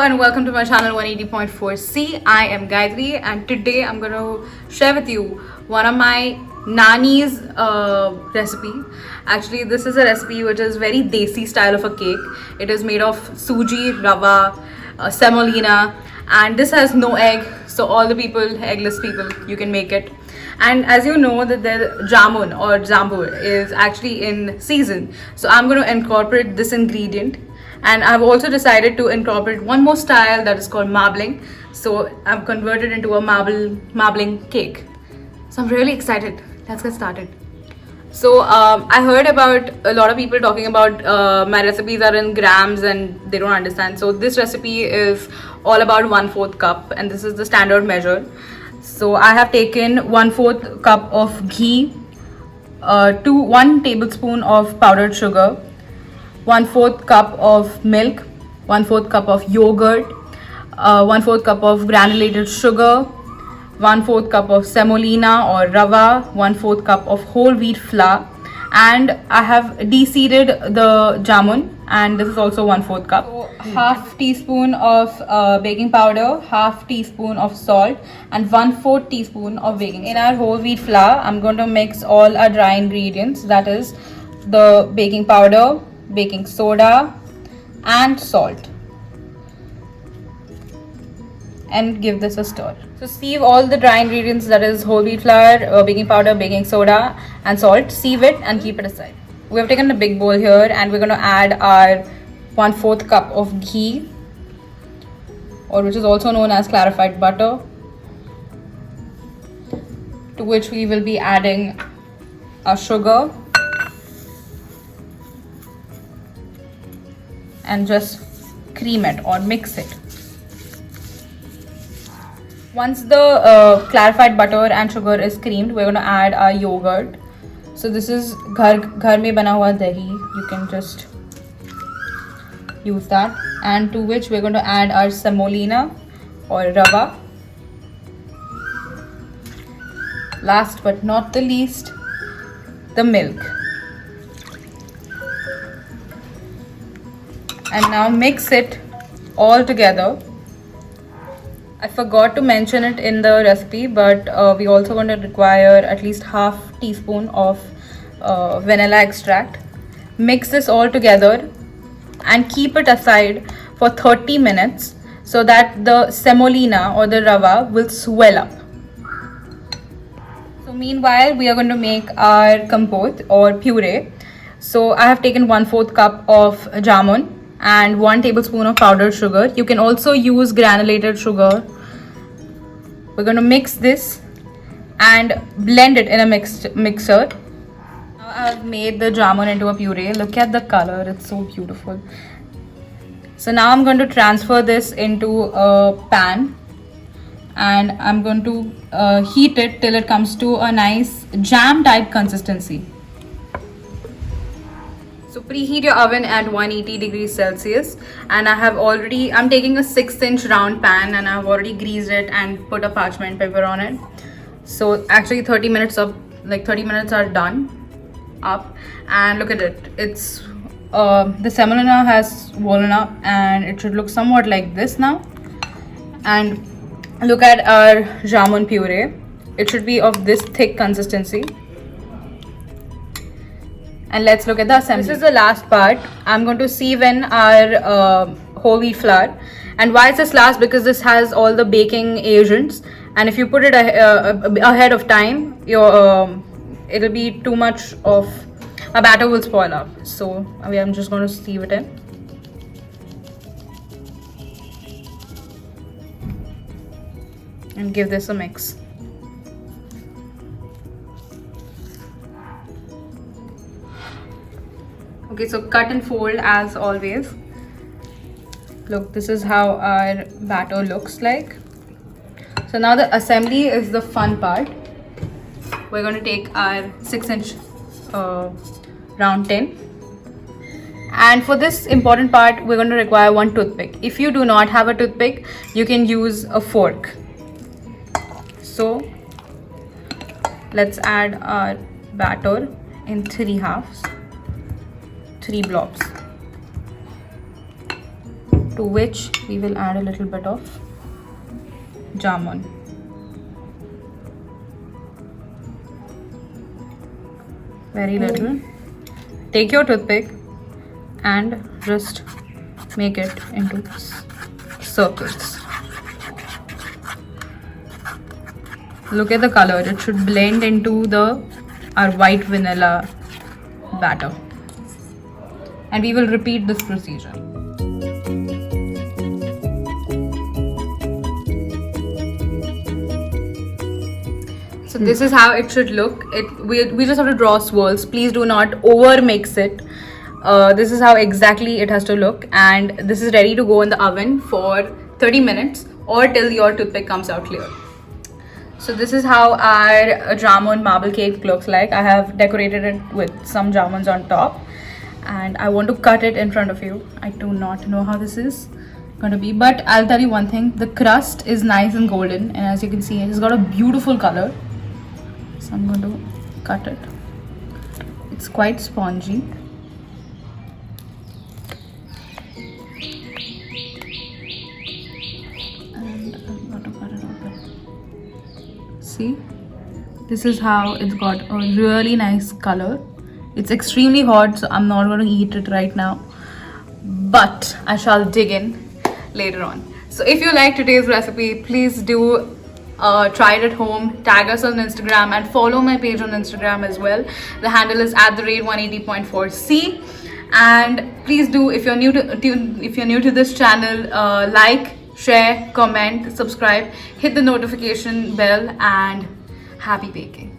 and welcome to my channel 180.4C. I am Gayatri and today I'm going to share with you one of my Nani's recipe. Actually, this is a recipe which is very desi style of a cake. It is made of suji, rava, semolina, and this has no egg. So all the people, eggless people, you can make it. And as you know that the jamun or jambu is actually in season. So I'm going to incorporate this ingredient. And I've also decided to incorporate one more style that is called marbling. So I've converted into a marbling cake. So I'm really excited. Let's get started. So I heard about a lot of people talking about my recipes are in grams and they don't understand. So this recipe is all about 1/4 cup and this is the standard measure. So I have taken 1/4 cup of ghee, 1 tablespoon of powdered sugar, 1/4 cup of milk, 1/4 cup of yogurt, 1/4 cup of granulated sugar, 1/4 cup of semolina or rava, 1/4 cup of whole wheat flour, and I have de-seeded the jamun, and this is also 1/4 cup. So, half teaspoon of baking powder, half teaspoon of salt, and 1/4 teaspoon of baking. In our whole wheat flour, I'm going to mix all our dry ingredients, that is the baking powder, baking soda and salt, and give this a stir. So sieve all the dry ingredients, that is whole wheat flour, baking powder, baking soda and salt. Sieve it and keep it aside. We have taken a big bowl here and we're going to add our 1/4 cup of ghee, or which is also known as clarified butter, to which we will be adding our sugar and just cream it or mix it. Once the clarified butter and sugar is creamed, we're going to add our yogurt. So this is ghar mein bana hua dahi. You can just use that, and to which we're going to add our semolina or rava. Last but not the least, the milk. And now mix it all together. I forgot to mention it in the recipe, but we also going to require at least half teaspoon of vanilla extract. Mix this all together and keep it aside for 30 minutes so that the semolina or the rava will swell up. So meanwhile, we are going to make our compote or puree. So I have taken 1/4 cup of jamun and 1 tablespoon of powdered sugar. You can also use granulated sugar. We're going to mix this and blend it in a mixer. Now I've made the jamun into a puree. Look at the color, it's so beautiful. So now I'm going to transfer this into a pan and I'm going to heat it till it comes to a nice jam type consistency. So preheat your oven at 180 degrees Celsius, and I'm taking a 6-inch round pan and I've already greased it and put a parchment paper on it. So actually 30 minutes are done up, and look at it. It's the semolina has swollen up and it should look somewhat like this now. And look at our jamun puree. It should be of this thick consistency. And let's look at the assembly. This is the last part. I'm going to sieve in our whole wheat flour. And why is this last? Because this has all the baking agents, and if you put it ahead of time, it'll be too much of a batter will spoil up. So I'm just going to sieve it in. And give this a mix. Okay, so cut and fold as always. Look, this is how our batter looks like. So now the assembly is the fun part. We're going to take our 6-inch round tin. And for this important part, we're going to require 1 toothpick. If you do not have a toothpick, you can use a fork. So let's add our batter in 3 blobs. to which we will add a little bit of jamun. Very little. Take your toothpick and just make it into circles. Look at the color. It should blend into our white vanilla batter. And we will repeat this procedure. So this is how it should look. We just have to draw swirls. Please do not over mix it. This is how exactly it has to look, and this is ready to go in the oven for 30 minutes or till your toothpick comes out clear. So this is how our jamun marble cake looks like. I have decorated it with some jamuns on top, and I want to cut it in front of you. I do not know how this is going to be, but I'll tell you one thing. The crust is nice and golden, and as you can see, it's got a beautiful color. So I'm going to cut it. It's quite spongy. And I'm going to cut it open. See? This is how it's got a really nice color. It's extremely hot, so I'm not going to eat it right now, but I shall dig in later on. So if you like today's recipe, please do try it at home, tag us on Instagram, and follow my page on Instagram as well. The handle is @180.4c. And please do, if you're new to this channel, like, share, comment, subscribe, hit the notification bell, and happy baking.